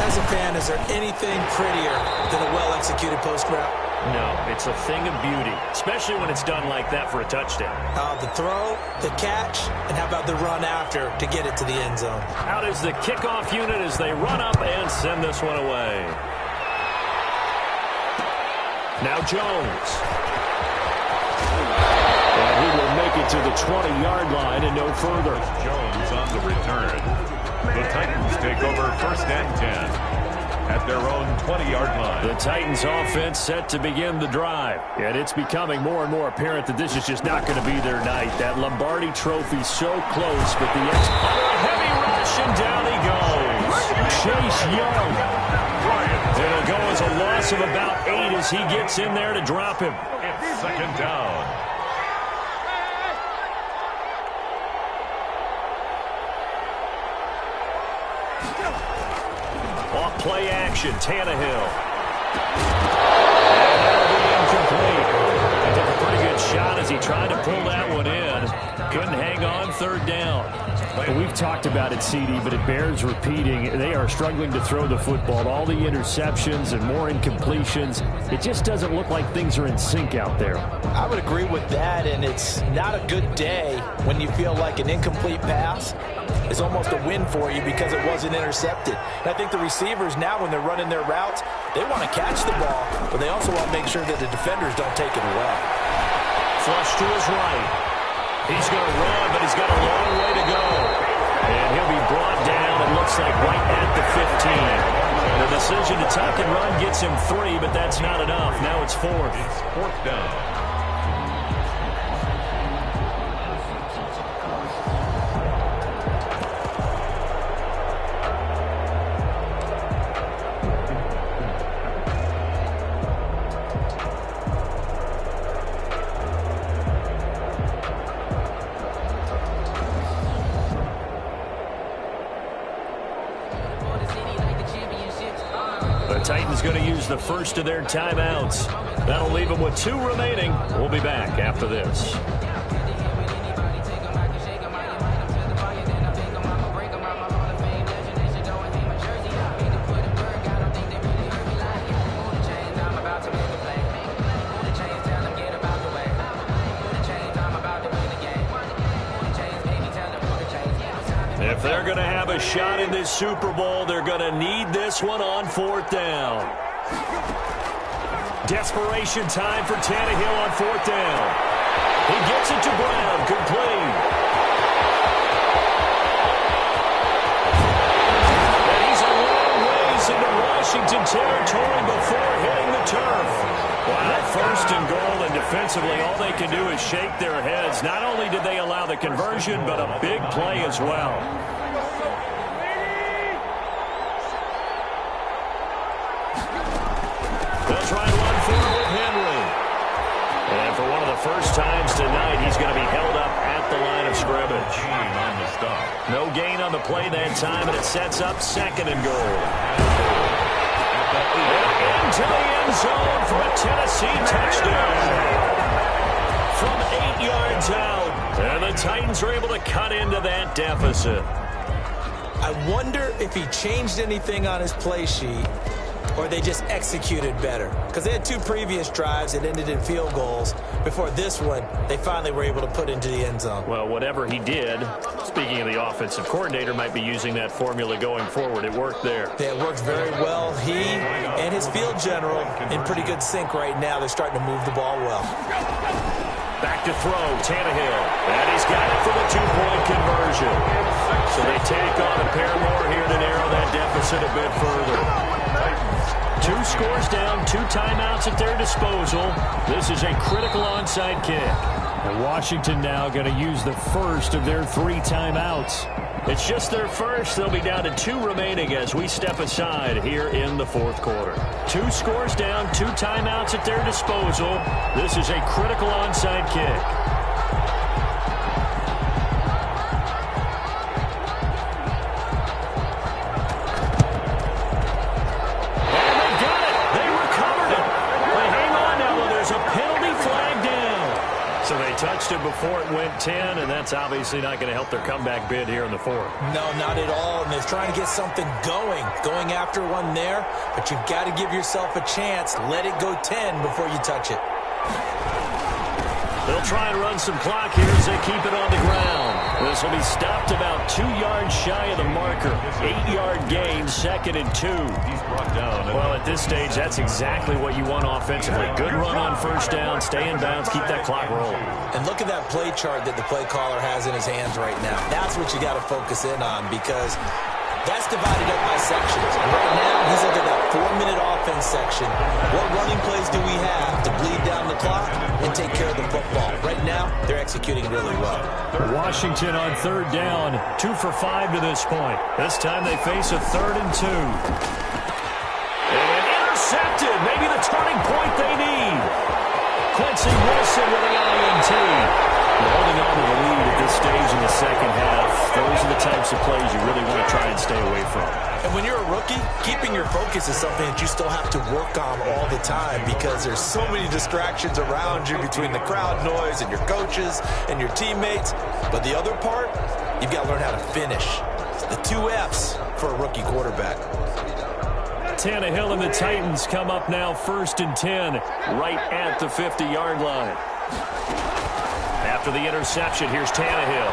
As a fan, is there anything prettier than a well-executed post route? No, it's a thing of beauty, especially when it's done like that for a touchdown. The throw, the catch, and how about the run after to get it to the end zone? Out is the kickoff unit as they run up and send this one away. Now Jones. And he will make it to the 20-yard line and no further. Jones on the return. The Titans take over 1st and 10 at their own 20-yard line. The Titans offense set to begin the drive. And it's becoming more and more apparent that this is just not going to be their night. That Lombardi trophy so close, but the heavy rush, and down he goes. Chase Young. It'll go as a loss of about 8 as he gets in there to drop him. It's 2nd down. play action. Tannehill. And that'll be incomplete. He took a pretty good shot as he tried to pull that one in. Couldn't hang on, third down. Well, we've talked about it, CD, but it bears repeating. They are struggling to throw the football. All the interceptions and more incompletions. It just doesn't look like things are in sync out there. I would agree with that, and it's not a good day when you feel like an incomplete pass is almost a win for you because it wasn't intercepted. And I think the receivers now, when they're running their routes, they want to catch the ball, but they also want to make sure that the defenders don't take it away. Flush to his right. He's going to run, but he's got a long way to go. And he'll be brought down, it looks like, right at the 15. The decision to tuck and run gets him 3, but that's not enough. Now it's 4th. It's 4th down. Titans going to use the first of their timeouts. That'll leave them with 2 remaining. We'll be back after this. If they're going to have a shot in this Super Bowl, they're going to need this one on 4th down. Desperation time for Tannehill on 4th down. He gets it to Brown, complete. And he's a long ways into Washington territory before hitting the turf. Wow, 1st and goal, and defensively all they can do is shake their heads. Not only did they allow the conversion, but a big play as well. They'll try and run forward with Henry. And for one of the first times tonight, he's going to be held up at the line of scrimmage. No gain on the play that time, and it sets up 2nd and goal. Into the end zone for a Tennessee touchdown. From 8 yards out. And the Titans are able to cut into that deficit. I wonder if he changed anything on his play sheet or they just executed better. Because they had 2 previous drives that ended in field goals. Before this one, they finally were able to put into the end zone. Well, whatever he did, speaking of the offensive coordinator, might be using that formula going forward. It worked there. Yeah, it worked very well. He and his field general in pretty good sync right now. They're starting to move the ball well. Back to throw, Tannehill. And he's got it for the 2-point conversion. So they take on a pair more here to narrow that deficit a bit further. 2 scores down, 2 timeouts at their disposal. This is a critical onside kick. And Washington now going to use the first of their 3 timeouts. It's just their first. They'll be down to 2 remaining as we step aside here in the 4th quarter. 2 scores down, 2 timeouts at their disposal. This is a critical onside kick. Touched it before it went 10, and that's obviously not going to help their comeback bid here in the 4th. No, not at all, and they're trying to get something going after one there, but you've got to give yourself a chance. Let it go 10 before you touch it. They'll try and run some clock here as they keep it on the ground. This will be stopped about 2 yards shy of the marker. 8-yard gain, 2nd and 2. He's brought down. Well, at this stage, that's exactly what you want offensively. Good run on 1st down, stay in bounds, keep that clock rolling. And look at that play chart that the play caller has in his hands right now. That's what you got to focus in on because that's divided up by sections. And right now, he's looking at that 4-minute offense section. What running plays do we have to bleed down the clock and take care of the football? Right now, they're executing really well. Washington on 3rd down, 2 for 5 to this point. This time they face a 3rd and 2. And intercepted. Maybe the turning point they need. Quincy Wilson with an INT. Holding on to the lead at this stage in the 2nd half. those are the types of plays you really want to try and stay away from. And when you're a rookie, keeping your focus is something that you still have to work on all the time because there's so many distractions around you between the crowd noise and your coaches and your teammates. But the other part, you've got to learn how to finish. The 2 F's for a rookie quarterback. Tannehill and the Titans come up now 1st and 10, right at the 50-yard line. After the interception, here's Tannehill.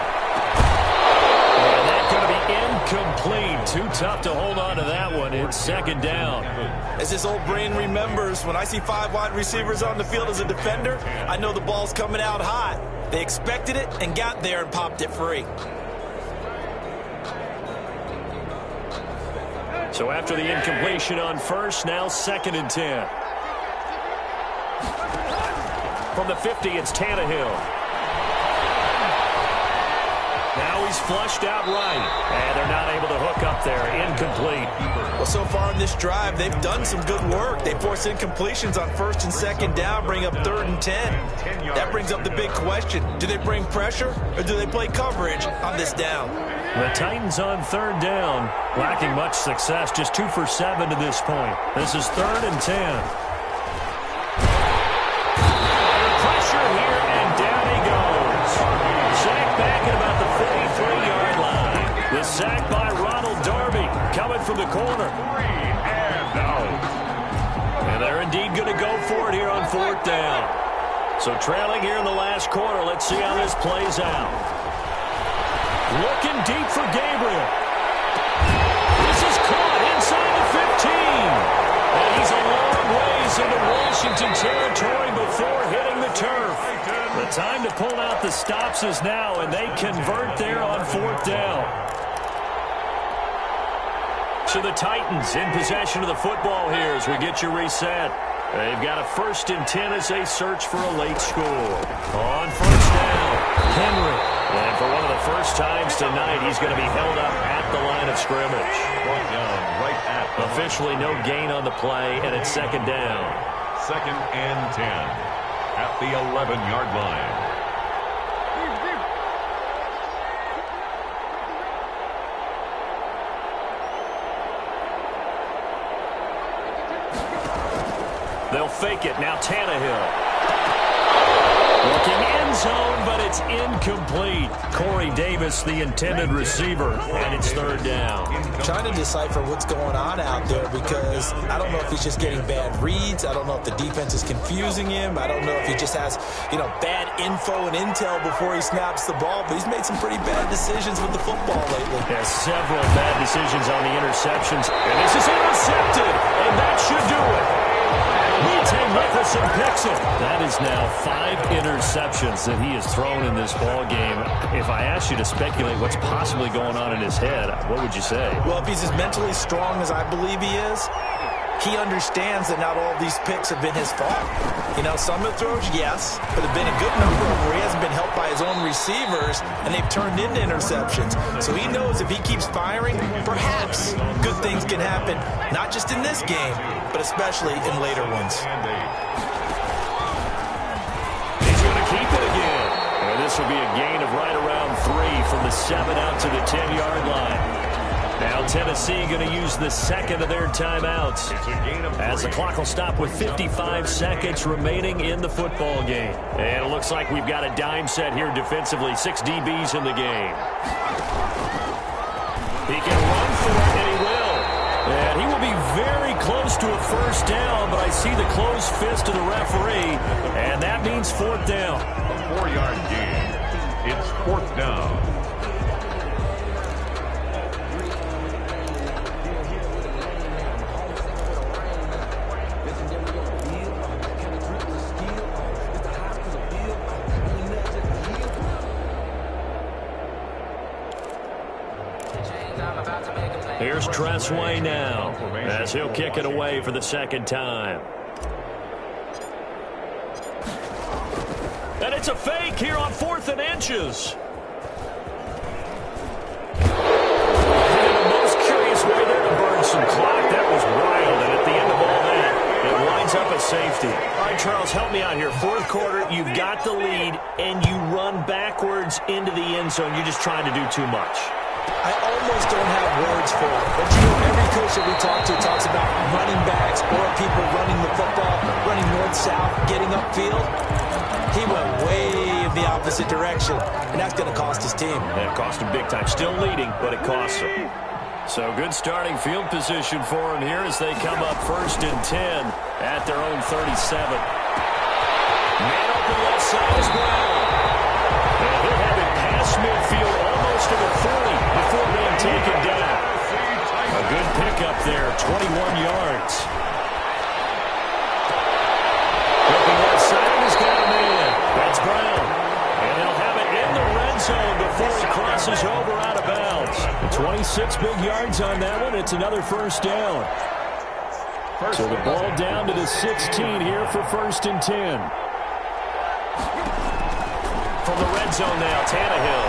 And that's going to be incomplete. Too tough to hold on to that one. It's 2nd down. As this old brain remembers, when I see 5 wide receivers on the field as a defender, I know the ball's coming out hot. They expected it and got there and popped it free. So after the incompletion on 1st, now 2nd and 10. From the 50, it's Tannehill. Now he's flushed out right, and they're not able to hook up there. Incomplete. Well, so far in this drive, they've done some good work. They force incompletions on 1st and 2nd down, bring up 3rd and 10. That brings up the big question. Do they bring pressure, or do they play coverage on this down? The Titans on 3rd down, lacking much success, just 2 for 7 to this point. This is 3rd and 10. Under pressure here, and down he goes. Sacked back at about the 43-yard line. The sack by Ronald Darby coming from the corner. 3 and out. And they're indeed going to go for it here on 4th down. So trailing here in the last quarter, let's see how this plays out. Looking deep for Gabriel. This is caught inside the 15. And he's a long ways into Washington territory before hitting the turf. The time to pull out the stops is now, and they convert there on 4th down. So the Titans in possession of the football here as we get you reset. They've got a 1st and 10 as they search for a late score. On 1st down, Henry. And for one of the first times tonight, he's going to be held up at the line of scrimmage. Right at Officially no gain on the play, and it's 2nd down. 2nd and 10 at the 11-yard line. They'll fake it. Now Tannehill. Looking end zone, but it's incomplete. Corey Davis, the intended receiver, and it's 3rd down. Trying to decipher what's going on out there because I don't know if he's just getting bad reads. I don't know if the defense is confusing him. I don't know if he just has, bad info and intel before he snaps the ball. But he's made some pretty bad decisions with the football lately. Has several bad decisions on the interceptions. And this is intercepted, and that should do it. Nicholson picks it. That is now 5 interceptions that he has thrown in this ball game. If I asked you to speculate what's possibly going on in his head, what would you say? Well, if he's as mentally strong as I believe he is, he understands that not all of these picks have been his fault. Some of the throws, yes, but have been a good number where he hasn't been helped by his own receivers, and they've turned into interceptions. So he knows if he keeps firing, perhaps good things can happen, not just in this game, but especially in later ones. He's going to keep it again. And this will be a gain of right around 3 from the 7 out to the 10-yard line. Now Tennessee going to use the 2nd of their timeouts as the clock will stop with 55 seconds remaining in the football game. And it looks like we've got a dime set here defensively. 6 DBs in the game. He can run for it, and he will. And he will be very close to a 1st down, but I see the closed fist of the referee, and that means 4th down. A 4-yard gain. It's 4th down. Here's Tressway now, as he'll kick it away for the 2nd time. And it's a fake here on 4th and inches. And in the most curious way there to burn some clock. That was wild, and at the end of all that, it winds up a safety. All right, Charles, help me out here. Fourth quarter, you've got the lead, and you run backwards into the end zone. You're just trying to do too much. I almost don't have words for it. But you know, every coach that we talk to talks about running backs or people running the football, running north-south, getting upfield. He went way in the opposite direction, and that's going to cost his team. Yeah, it cost him big time. Still leading, but it costs him. So good starting field position for him here as they come up 1st and 10 at their own 37. Man open left side is Brown. And he'll have it past midfield almost to the 40 before being taken down. A good pickup there, 21 yards. Looking left side, he's got a man. That's Brown. And they'll have it in the red zone before it crosses over out of bounds. 26 big yards on that one. It's another first down. So the ball down to the 16 here for 1st and 10. From the red zone now, Tannehill.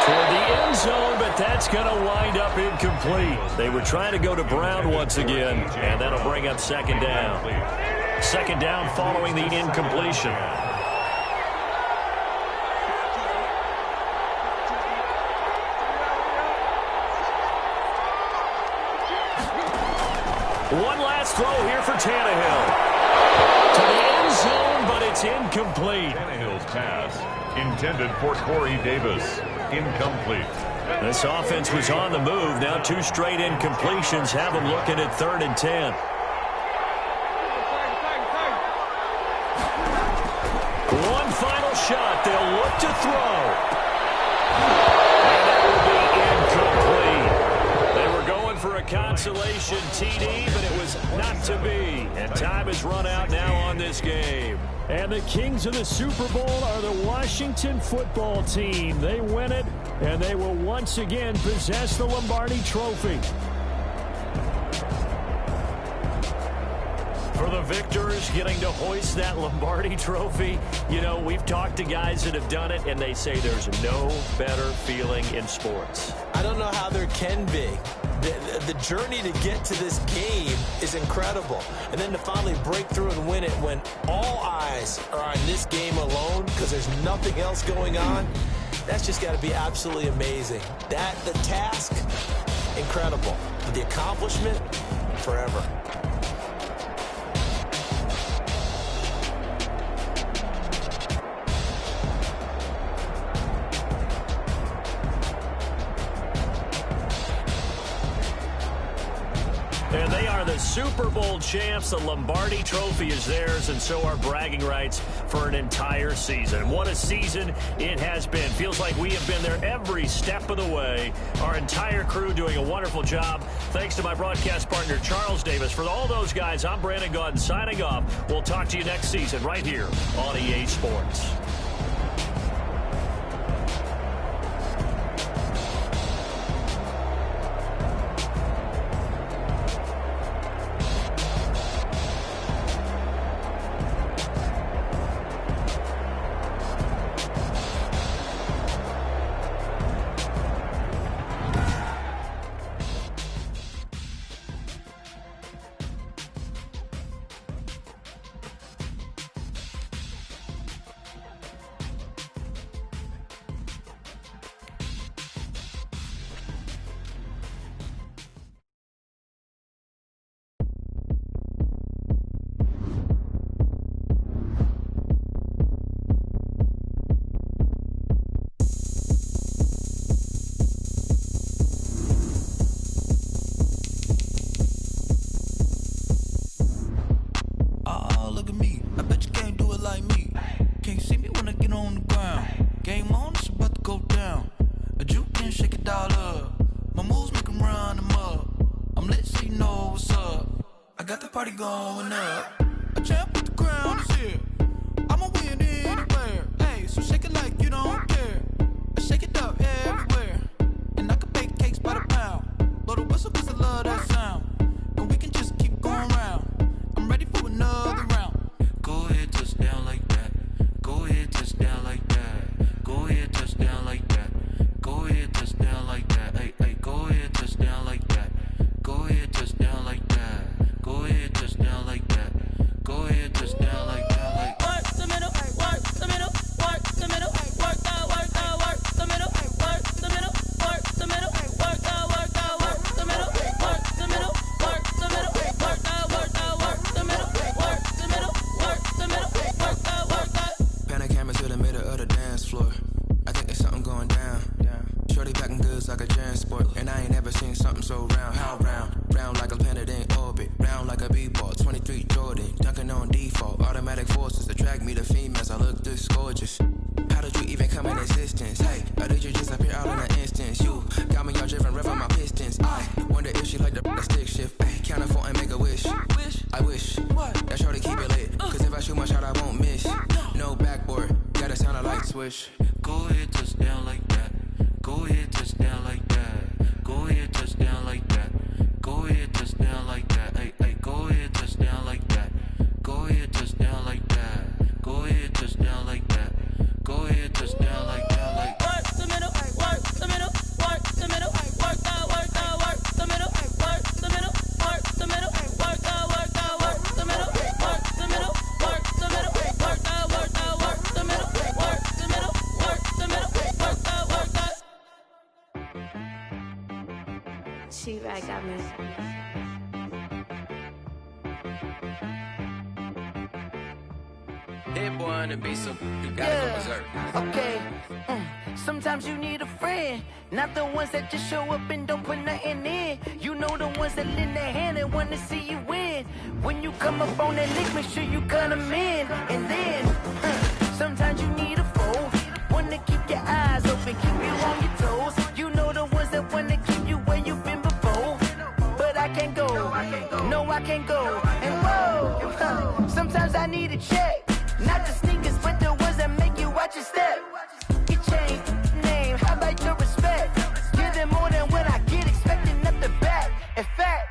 Toward the end zone, but that's going to wind up incomplete. They were trying to go to Brown once again, and that'll bring up 2nd down. 2nd down following the incompletion. One last throw here for Tannehill. To the end zone, but it's incomplete. Tannehill's pass intended for Corey Davis. Incomplete. This offense was on the move. Now 2 straight incompletions have them looking at 3rd and 10. One final shot. They'll look to throw. And that will be incomplete. They were going for a consolation TD, but it was not to be. And time has run out now on this game. And the kings of the Super Bowl are the Washington football team. They win it, and they will once again possess the Lombardi Trophy. For the victors getting to hoist that Lombardi Trophy, you know, we've talked to guys that have done it, and they say there's no better feeling in sports. I don't know how there can be. The journey to get to this game is incredible. And then to finally break through and win it when all eyes are on this game alone because there's nothing else going on, that's just got to be absolutely amazing. The task, incredible. But the accomplishment, forever. And they are the Super Bowl champs. The Lombardi Trophy is theirs, and so are bragging rights for an entire season. And what a season it has been. Feels like we have been there every step of the way. Our entire crew doing a wonderful job. Thanks to my broadcast partner, Charles Davis. For all those guys, I'm Brandon Gaudin signing off. We'll talk to you next season right here on EA Sports. Going up. A champ with the crown is here. I'ma win anywhere. Hey, so shake it like you don't care. I shake it up everywhere. And I can bake cakes by the pound. Blow the whistle 'cause I love that sound. And we can just keep going round. I'm ready for another round. Go ahead, touchdown like that. Go ahead, touchdown like that. Go ahead, touchdown like that. Go ahead, touchdown like that. Hey, hey, go ahead, touchdown like that. Go ahead, touchdown like that. Go ahead, touchdown. like a transport. And I ain't never seen something so round. How round? Round like a planet in orbit. Round like a b-ball. 23 Jordan. Dunking on default. Automatic forces attract me to females. I look this gorgeous. How did you even come in existence? Hey, or did you just appear out in an instance? You got me all driven, revving my pistons. I wonder if she like the stick shift. Ay, count a 4 and make a wish. I wish that shorty keep it lit. Cause if I shoot my shot, I won't miss. No backboard, gotta sound a light switch. Go ahead, touch down like that. Go ahead, touch down like that. Go ahead, touch down like that. Go ahead, touch down like that. Hey, hey, go ahead, touch down like that. Go ahead, touch down like that. Go ahead, touch down like that. Go ahead, touch down like that. Like work the middle, work the middle, work the middle, work that, work the middle, work the middle, work the middle, work that, work the middle, work the middle, work the middle, work that, work the middle, work the middle, work the middle, work that, work that. She right got me. Hit boy on the beat, so you gotta go berserk. Okay. Sometimes you need a friend, not the ones that just show up and don't put nothing in. You know the ones that lend their hand and want to see you win. When you come up on that lick, make sure you cut them in. And then, sometimes you need a foe, one to keep your eyes open, keep you on your toes. You know the ones that want to keep you where you've been before. But I can't go, no I can't go. And whoa, sometimes I need a check. Not the sneakers, but the ones that make you watch your step. Your chain, name, how about your respect? Give them more than what I get, expecting nothing back. In fact,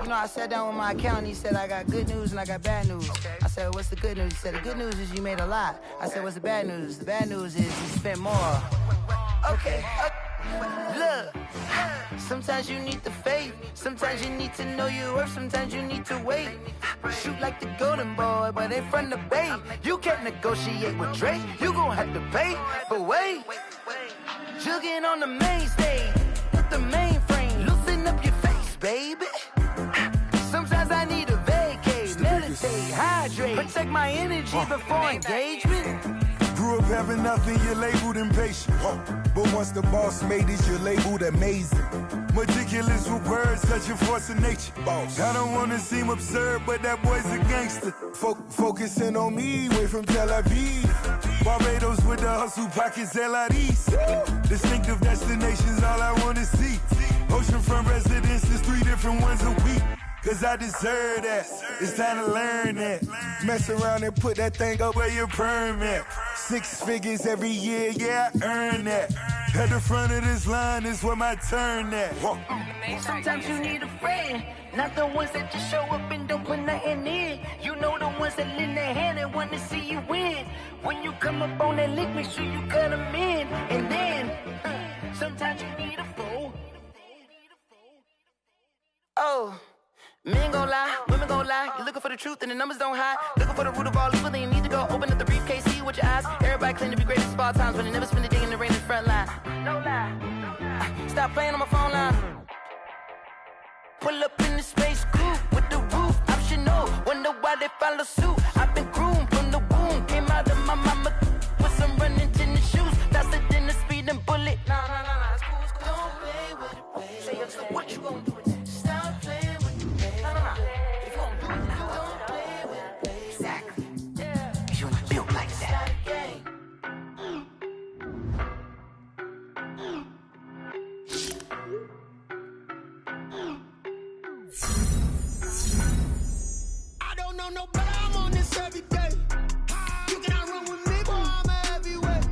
you know, I sat down with my accountant, he said I got good news and I got bad news. I said, what's the good news? He said, the good news is you made a lot. I said, what's the bad news? The bad news is you spent more. Okay. Look, sometimes you need the faith, sometimes you need to know your worth, sometimes you need to wait. Shoot like the golden boy, but in front of the bay. You can't negotiate with Drake, you gon' have to pay. But wait, jugging on the main stage, with the mainframe, loosen up your face, baby. Sometimes I need a vacate, meditate, hydrate, protect my energy before engagement. Grew up having nothing, you're labeled impatient. But once the boss made it, you're labeled amazing. Meticulous with words, such a force of nature. I don't wanna seem absurd, but that boy's a gangster. Focusing on me, way from Tel Aviv. Barbados with the hustle pockets, LIDs. Distinctive destinations, all I wanna see. Oceanfront residences, 3 different ones a week. Cause I deserve that, it's time to learn that. Mess around and put that thing up where your permit. 6 figures every year, yeah, I earn that. At the front of this line is where my turn at. Sometimes you need a friend, not the ones that just show up and don't put nothing in. You know the ones that lend their hand and want to see you win. When you come up on that lick, make sure you cut them in. And then, sometimes you need a foe. Oh. Men gon' lie, women gon' lie. You're looking for the truth and the numbers don't hide. Looking for the root of all evil, then you need to go open up the briefcase, see with your eyes. Everybody claim to be greatest of all times, but they never spend a day in the rain in the front line. No lie. Stop playing on my phone line. Pull up in the space coupe with the roof optional. Wonder why they follow suit. I've been groomed from the womb. Came out of my mama with some running tennis shoes. Faster than the speeding bullet. Nah, it's cool, it's cool. Don't play with it, baby. Say what you gon' do? No, but I'm on this every day. You cannot run with me, boy, I'm a heavyweight.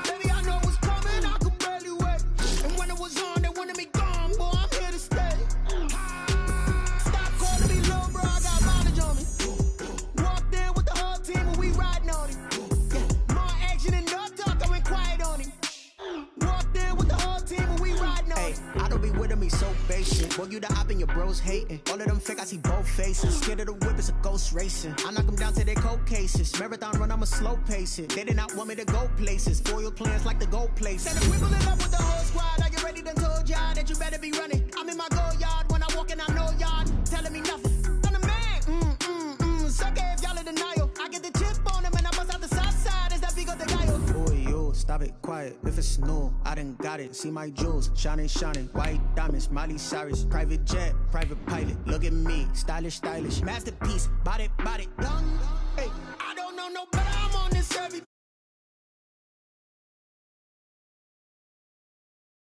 Baby, I know what's coming, I could barely wait. And when it was on, they wanted me gone, boy, I'm here to stay. Stop calling me low, bro, I got mileage on me. Walked in with the whole team and we riding on him. Yeah, more action and no talk, I went quiet on him. Walked in with the whole team and we riding on him. I don't be with him, he's so basic. Boy, you the op and your bros hating. All of them fake, I see both faces. Scared of the whip, it's a ghost racing. I knock them down to their cold cases. Marathon run, I'ma slow pace it. They did not want me to go places. Foil plans like the gold places. Said we pulling up with the whole squad. Are you ready? Done told y'all that you better be running. I'm in my go yard. When I walk in, I know y'all telling me nothing. I'm the man. Sucker if y'all in denial. I get the chip on them and I bust out the south side. Is that big of the guy? Boy, yo, stop stop it, quiet. If it's new, I done got it. See my jewels, shining, shining. White diamonds, Miley Cyrus. Private jet, private pilot. Look at me, stylish, stylish. Masterpiece, body, young. Hey, I don't know nobody.